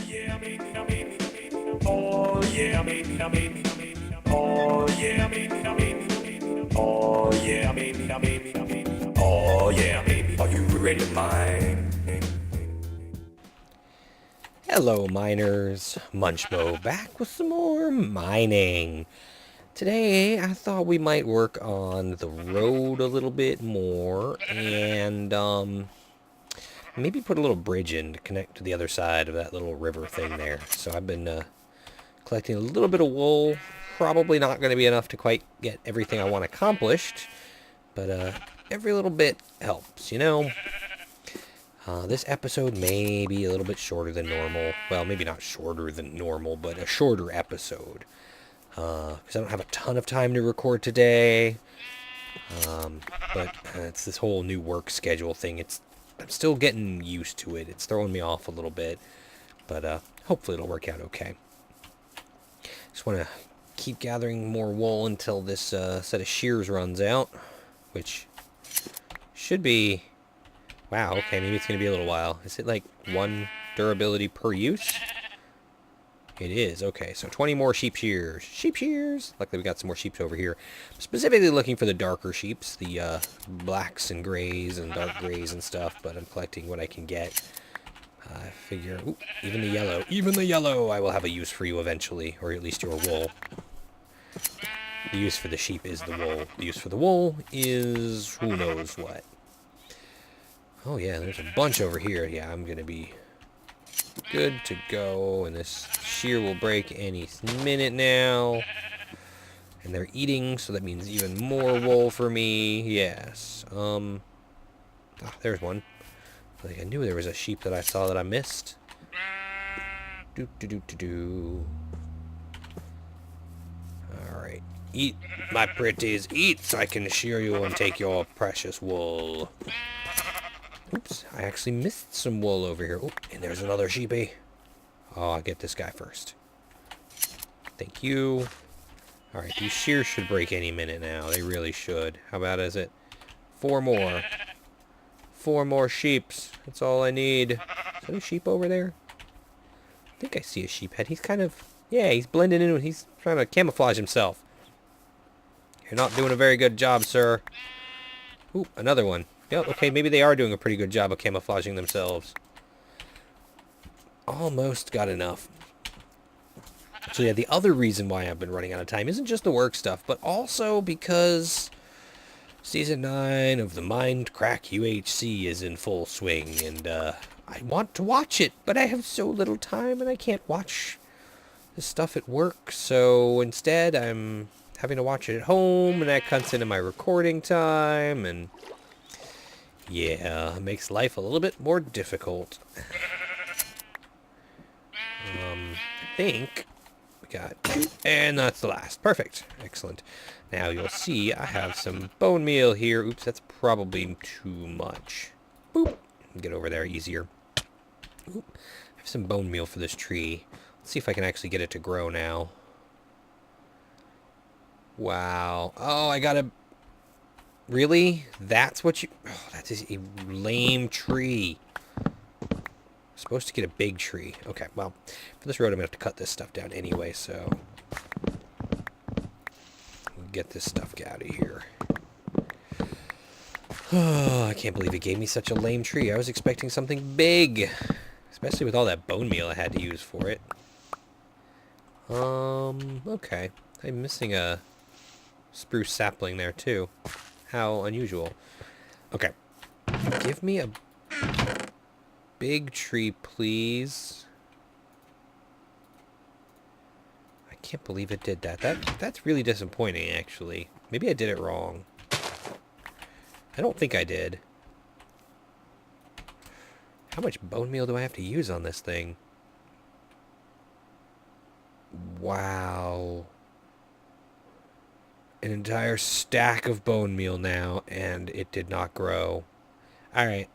yeah, maybe, maybe, maybe. Oh yeah, maybe, maybe, maybe. Oh yeah, maybe, maybe, maybe. Oh yeah, maybe, maybe, maybe. Oh yeah, maybe. Are you ready to mine? Hello miners, Munchmo back with some more mining. Today I thought we might work on the road a little bit more and maybe put a little bridge in to connect to the other side of that little river thing there. So I've been collecting a little bit of wool. Probably not going to be enough to quite get everything I want accomplished, but every little bit helps, you know? This episode may be a little bit shorter than normal. Well, maybe not shorter than normal, but a shorter episode. Because I don't have a ton of time to record today. But it's this whole new work schedule thing. I'm still getting used to it. It's throwing me off a little bit. But hopefully it'll work out okay. Just want to keep gathering more wool until this set of shears runs out. Which should be... Wow, okay, maybe it's going to be a little while. Is it like 1 durability per use? It is, okay, so 20 more sheep shears. Sheep shears! Luckily we got some more sheeps over here. I'm specifically looking for the darker sheeps, the blacks and grays and dark grays and stuff, but I'm collecting what I can get. I figure, ooh, even the yellow I will have a use for you eventually, or at least your wool. The use for the sheep is the wool. The use for the wool is who knows what. Oh yeah, there's a bunch over here. Yeah, I'm gonna be good to go, and this shear will break any minute now. And they're eating, so that means even more wool for me. Yes. There's one. I knew there was a sheep that I saw that I missed. Alright. Eat, my pretties, eat, so I can shear you and take your precious wool. Oops, I actually missed some wool over here. Oh, and there's another sheepy. Oh, I'll get this guy first. Thank you. Alright, these shears should break any minute now. They really should. How bad is it? 4 more. 4 more sheeps. That's all I need. Is there a sheep over there? I think I see a sheep head. He's kind of... Yeah, he's blending in. He's trying to camouflage himself. You're not doing a very good job, sir. Ooh, another one. Yep, okay, maybe they are doing a pretty good job of camouflaging themselves. Almost got enough. So yeah, the other reason why I've been running out of time isn't just the work stuff, but also because Season 9 of the Mind Crack UHC is in full swing, and I want to watch it, but I have so little time and I can't watch the stuff at work, so instead I'm having to watch it at home, and that cuts into my recording time, and... yeah, it makes life a little bit more difficult. I think we got 2, and that's the last. Perfect. Excellent. Now you'll see I have some bone meal here. Oops, that's probably too much. Boop. Get over there easier. Oop. I have some bone meal for this tree. Let's see if I can actually get it to grow now. Wow. Oh, I gotta... Really? That's what you... Oh, that is a lame tree. I'm supposed to get a big tree. Okay, well, for this road I'm going to have to cut this stuff down anyway, so... we'll get this stuff out of here. Oh, I can't believe it gave me such a lame tree. I was expecting something big. Especially with all that bone meal I had to use for it. Okay. I'm missing a spruce sapling there, too. How unusual. Okay. Give me a big tree, please. I can't believe it did that. That's really disappointing, actually. Maybe I did it wrong. I don't think I did. How much bone meal do I have to use on this thing? Wow. An entire stack of bone meal now, and it did not grow. Alright.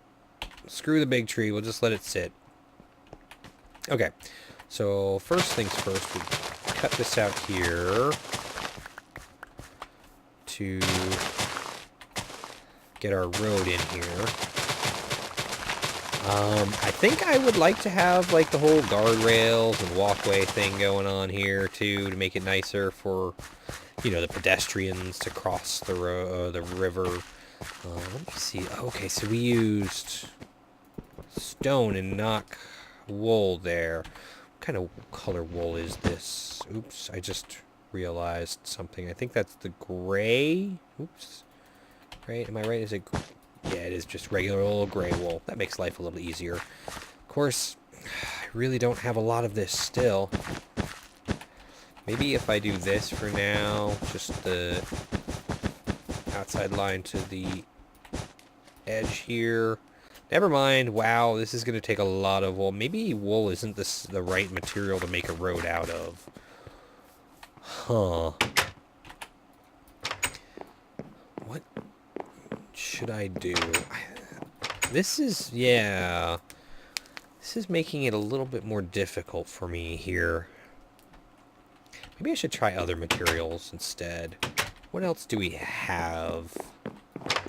Screw the big tree. We'll just let it sit. Okay. So, first things first, we cut this out here to get our road in here. I think I would like to have like the whole guardrails and walkway thing going on here too to make it nicer for, you know, the pedestrians to cross the river. Let me see. Okay, so we used stone and not wool there. What kind of color wool is this? Oops, I just realized something. I think that's the gray. Oops. Right? Am I right? Is it? Yeah, it is just regular old gray wool. That makes life a little easier. Of course, I really don't have a lot of this still. Maybe if I do this for now, just the outside line to the edge here. Never mind. Wow, this is going to take a lot of wool. Maybe wool isn't the right material to make a road out of. Huh. What should I do? This is, yeah. This is making it a little bit more difficult for me here. Maybe I should try other materials instead. What else do we have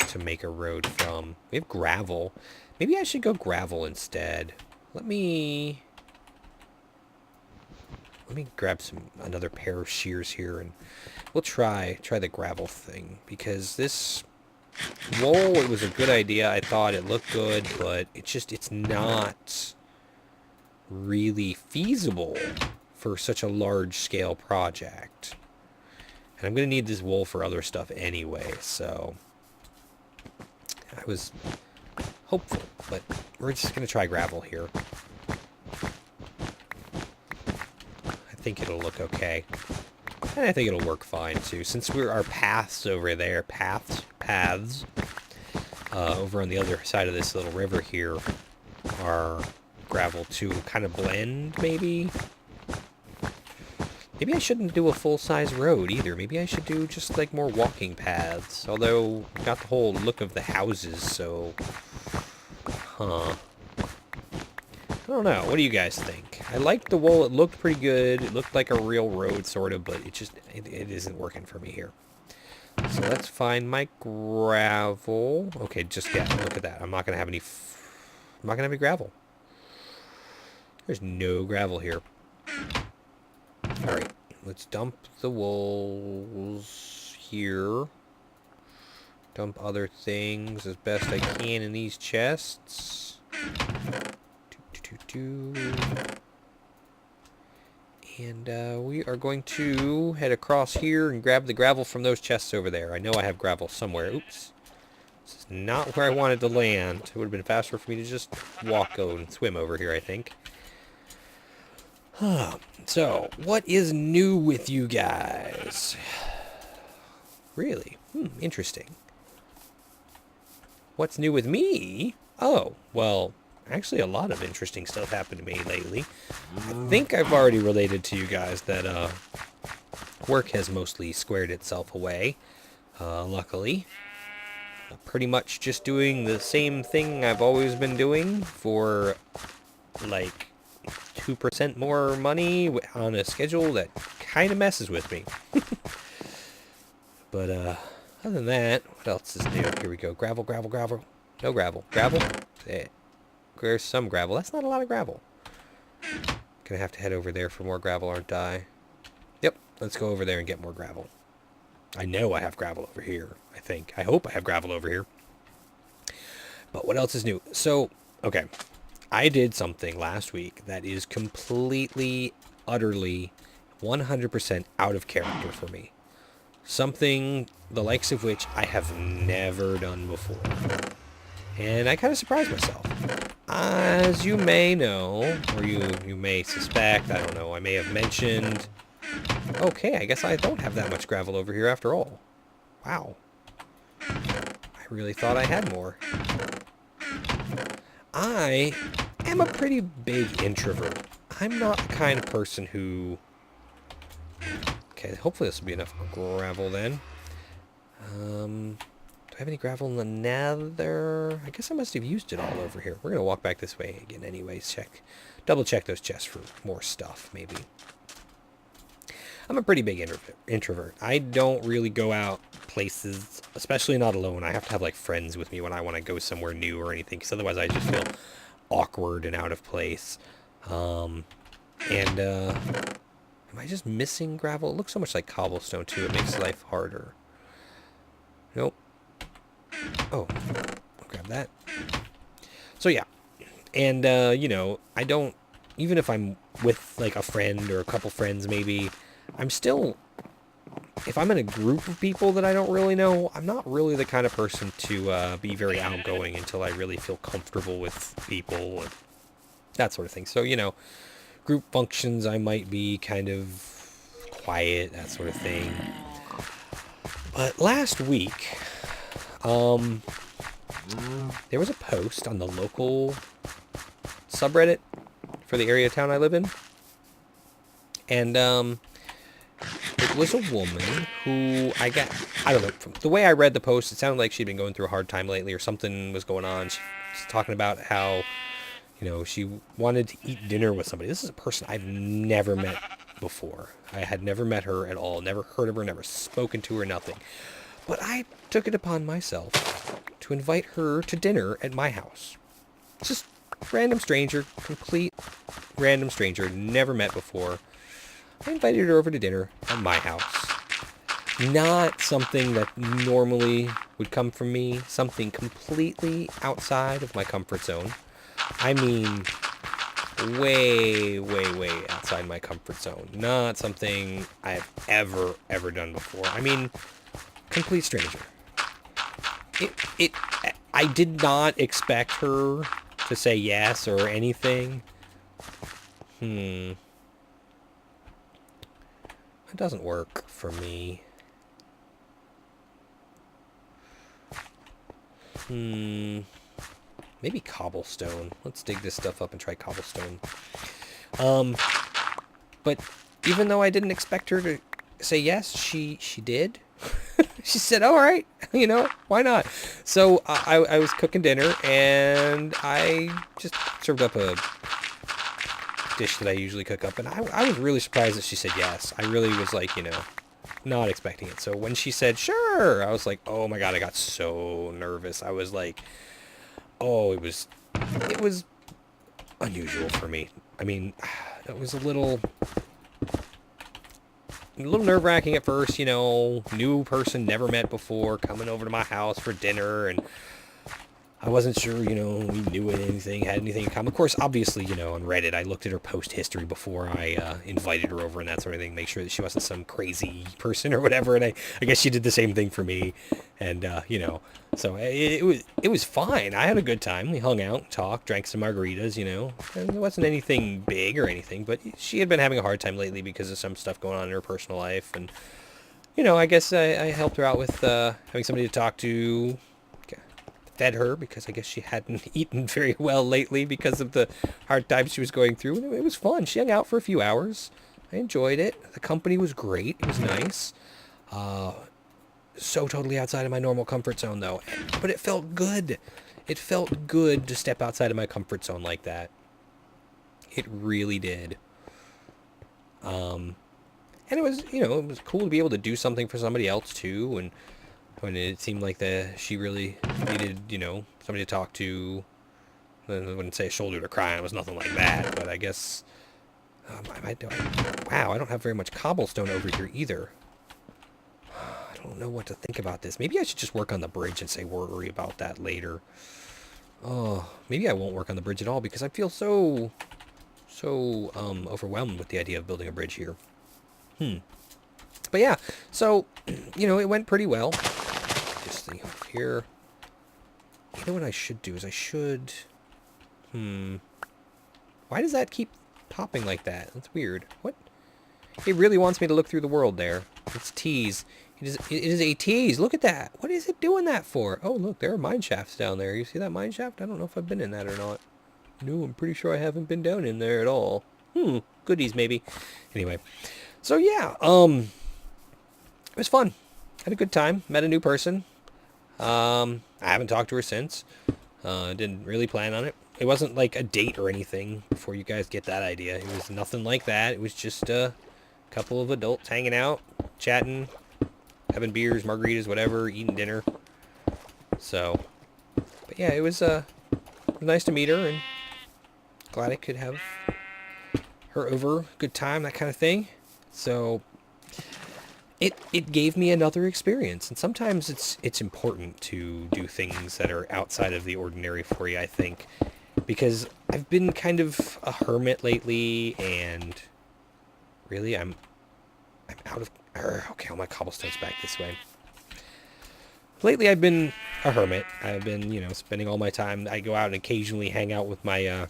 to make a road from? We have gravel. Maybe I should go gravel instead. Let me grab another pair of shears here, and we'll try the gravel thing, because this wool, it was a good idea. I thought it looked good, but it's not really feasible for such a large scale project. And I'm gonna need this wool for other stuff anyway, so I was hopeful, but we're just gonna try gravel here. I think it'll look okay. And I think it'll work fine too, since our paths over there, paths, over on the other side of this little river here are gravel to kind of blend, maybe? Maybe I shouldn't do a full-size road either. Maybe I should do just like more walking paths, although got the whole look of the houses, so... Huh. I don't know. What do you guys think? I liked the wool. It looked pretty good. It looked like a real road, sort of, but it isn't working for me here. So let's find my gravel. Okay, just yeah, look at that. I'm not gonna have any. I'm not gonna have any gravel. There's no gravel here. All right, let's dump the wools here. Dump other things as best I can in these chests. And we are going to head across here and grab the gravel from those chests over there. I know I have gravel somewhere. Oops. This is not where I wanted to land. It would have been faster for me to just walk and swim over here, I think. So, what is new with you guys? Really? Interesting. What's new with me? Oh, well... Actually, a lot of interesting stuff happened to me lately. I think I've already related to you guys that work has mostly squared itself away, luckily. Pretty much just doing the same thing I've always been doing for, like, 2% more money on a schedule that kind of messes with me. But, other than that, what else is new? Here we go. Gravel, gravel, gravel. No gravel. Gravel? There's some gravel. That's not a lot of gravel. Gonna have to head over there for more gravel, aren't I? Yep, let's go over there and get more gravel. I know I have gravel over here, I think. I hope I have gravel over here. But what else is new? So, okay. I did something last week that is completely, utterly, 100% out of character for me. Something the likes of which I have never done before. And I kind of surprised myself. As you may know, or you may suspect, I don't know, I may have mentioned... Okay, I guess I don't have that much gravel over here after all. Wow. I really thought I had more. I am a pretty big introvert. I'm not the kind of person who... Okay, hopefully this will be enough gravel then. Do I have any gravel in the nether? I guess I must have used it all over here. We're going to walk back this way again anyways. Double check those chests for more stuff, maybe. I'm a pretty big introvert. I don't really go out places, especially not alone. I have to have, like, friends with me when I want to go somewhere new or anything, because otherwise I just feel awkward and out of place. And am I just missing gravel? It looks so much like cobblestone too. It makes life harder. Nope. Oh, I'll grab that. So yeah, and you know, I don't, even if I'm with like a friend or a couple friends maybe, I'm still, if I'm in a group of people that I don't really know, I'm not really the kind of person to be very outgoing until I really feel comfortable with people and that sort of thing. So, you know, group functions, I might be kind of quiet, that sort of thing. But last week, there was a post on the local subreddit for the area of town I live in. And, it was a woman who I don't know, from the way I read the post, it sounded like she'd been going through a hard time lately or something was going on. She was talking about how, you know, she wanted to eat dinner with somebody. This is a person I've never met before. I had never met her at all, never heard of her, never spoken to her, nothing. But I took it upon myself to invite her to dinner at my house. Just random stranger, complete random stranger, never met before. I invited her over to dinner at my house. Not something that normally would come from me, something completely outside of my comfort zone. I mean, way, way, way outside my comfort zone. Not something I've ever done before. I mean, complete stranger. I did not expect her to say yes or anything. It doesn't work for me. Maybe cobblestone. Let's dig this stuff up and try cobblestone. But even though I didn't expect her to say yes, she did. She said, all right, you know, why not? So I was cooking dinner and I just served up a dish that I usually cook up. And I was really surprised that she said yes. I really was like, you know, not expecting it. So when she said, sure, I was like, oh my God, I got so nervous. I was like, oh, it was unusual for me. I mean, it was a little nerve-wracking at first, you know, new person, never met before, coming over to my house for dinner, and I wasn't sure, you know, we knew anything, had anything in common. Of course, obviously, you know, on Reddit, I looked at her post history before I invited her over and that sort of thing, make sure that she wasn't some crazy person or whatever, and I guess she did the same thing for me, and, you know, so it was fine. I had a good time. We hung out, talked, drank some margaritas, you know, and it wasn't anything big or anything, but she had been having a hard time lately because of some stuff going on in her personal life, and, you know, I guess I helped her out with having somebody to talk to, fed her because I guess she hadn't eaten very well lately because of the hard times she was going through. And it was fun. She hung out for a few hours. I enjoyed it. The company was great. It was nice. So totally outside of my normal comfort zone though. But it felt good. It felt good to step outside of my comfort zone like that. It really did. And it was, you know, it was cool to be able to do something for somebody else too. And when it seemed like she really needed, you know, somebody to talk to. I wouldn't say a shoulder to cry on. It was nothing like that, but I guess, wow, I don't have very much cobblestone over here either. I don't know what to think about this. Maybe I should just work on the bridge and say worry about that later. Oh, maybe I won't work on the bridge at all because I feel so overwhelmed with the idea of building a bridge here. But yeah, so, you know, it went pretty well. This thing over here. You know what I should do is why does that keep popping like that? That's weird. What? It really wants me to look through the world there. It's tease. It is a tease. Look at that. What is it doing that for? Oh, look, there are mine shafts down there. You see that mine shaft? I don't know if I've been in that or not. No, I'm pretty sure I haven't been down in there at all. Goodies maybe. Anyway, so yeah, it was fun. Had a good time. Met a new person. I haven't talked to her since. Didn't really plan on it. It wasn't like a date or anything, before you guys get that idea. It was nothing like that. It was just a couple of adults hanging out, chatting, having beers, margaritas, whatever, eating dinner. So, but yeah, it was nice to meet her, and glad I could have her over, good time, that kind of thing. So it gave me another experience, and sometimes it's important to do things that are outside of the ordinary for you, I think, because I've been kind of a hermit lately, and really I'm out of okay, all my cobblestone's back this way. Lately I've been a hermit. I've been, spending all my time. I go out and occasionally hang out with my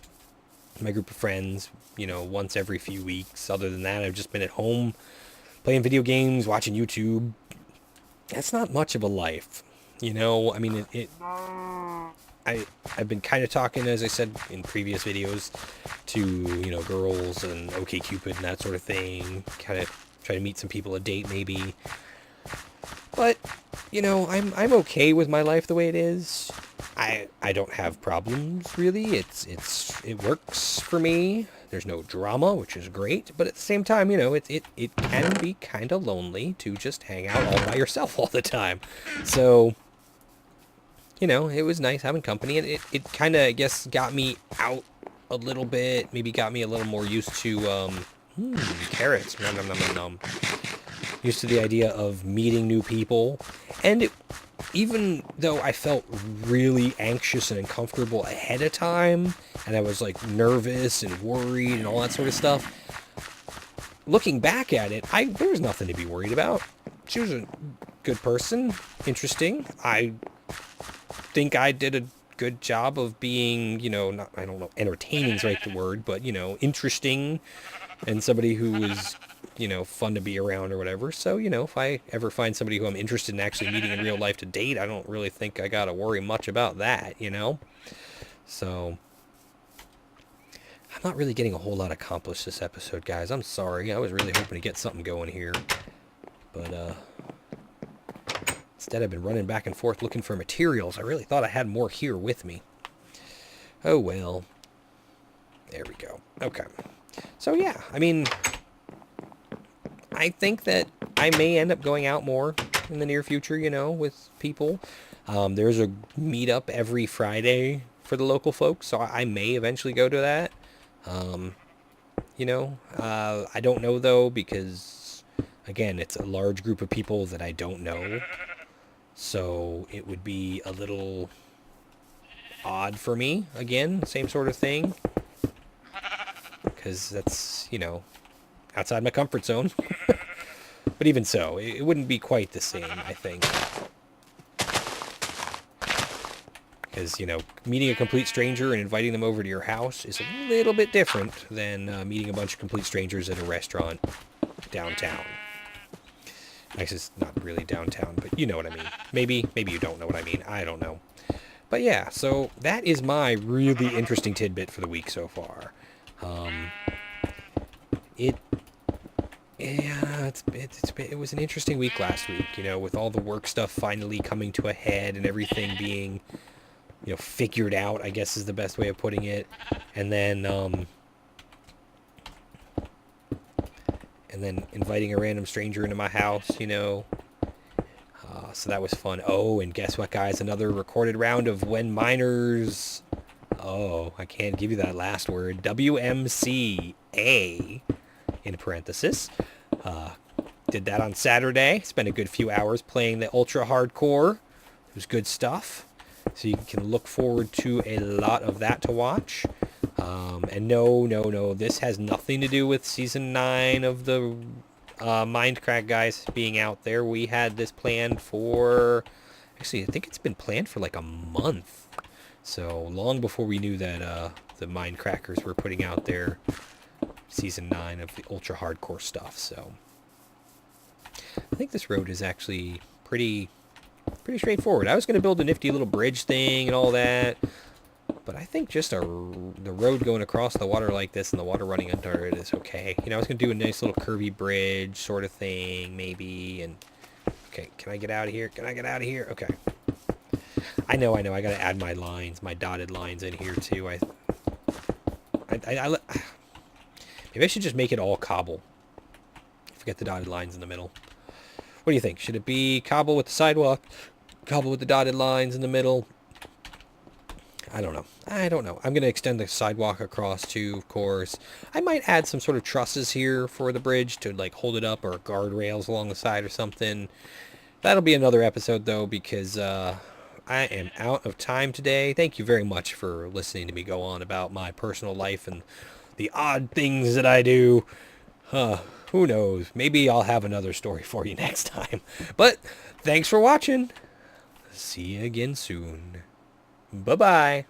group of friends, once every few weeks. Other than that, I've just been at home playing video games, watching YouTube. That's not much of a life, I mean, I've been kind of talking, as I said in previous videos, to girls and OkCupid and that sort of thing. Kind of try to meet some people, a date maybe. But I'm okay with my life the way it is. I don't have problems really. It works for me. There's no drama, which is great. But at the same time, it can be kind of lonely to just hang out all by yourself all the time. So, it was nice having company, and it kind of, I guess, got me out a little bit. Maybe got me a little more used to carrots. Nom nom nom nom nom. Used to the idea of meeting new people, and even though I felt really anxious and uncomfortable ahead of time, and I was like nervous and worried and all that sort of stuff, looking back at it, there was nothing to be worried about. She was a good person, interesting. I think I did a good job of being, not, I don't know, entertaining is right the word, but, interesting, and somebody who was, fun to be around or whatever. So, if I ever find somebody who I'm interested in actually meeting in real life to date, I don't really think I gotta worry much about that, So, I'm not really getting a whole lot accomplished this episode, guys. I'm sorry. I was really hoping to get something going here. But, instead I've been running back and forth looking for materials. I really thought I had more here with me. Oh, well. There we go. Okay. So, yeah, I mean, I think that I may end up going out more in the near future, with people. There's a meetup every Friday for the local folks, so I may eventually go to that. I don't know, though, because, again, it's a large group of people that I don't know. So it would be a little odd for me, again, same sort of thing. Because that's, outside my comfort zone. But even so, it wouldn't be quite the same, I think. Because, meeting a complete stranger and inviting them over to your house is a little bit different than meeting a bunch of complete strangers at a restaurant downtown. Actually, it's not really downtown, but you know what I mean. Maybe you don't know what I mean. I don't know. But yeah, so that is my really interesting tidbit for the week so far. It was an interesting week last week, with all the work stuff finally coming to a head and everything being, figured out, I guess is the best way of putting it. And then inviting a random stranger into my house, so that was fun. Oh, and guess what, guys? Another recorded round of When Miners... Oh, I can't give you that last word. WMCA, in parenthesis. Did that on Saturday. Spent a good few hours playing the ultra hardcore. It was good stuff. So you can look forward to a lot of that to watch. And no, this has nothing to do with Season 9 of the Mindcrack guys being out there. We had this planned for... Actually, I think it's been planned for like a month. So, long before we knew that the Mindcrackers were putting out their Season 9 of the ultra hardcore stuff. So, I think this road is actually pretty straightforward. I was going to build a nifty little bridge thing and all that. But I think just the road going across the water like this and the water running under it is okay. I was going to do a nice little curvy bridge sort of thing, maybe. And okay, can I get out of here? Can I get out of here? Okay. I know. I got to add my lines, my dotted lines in here too. Maybe I should just make it all cobble. Forget the dotted lines in the middle. What do you think? Should it be cobble with the sidewalk, cobble with the dotted lines in the middle? I don't know. I don't know. I'm going to extend the sidewalk across too, of course. I might add some sort of trusses here for the bridge to like hold it up, or guardrails along the side or something. That'll be another episode though, because I am out of time today. Thank you very much for listening to me go on about my personal life and the odd things that I do. Who knows? Maybe I'll have another story for you next time. But thanks for watching. See you again soon. Bye-bye.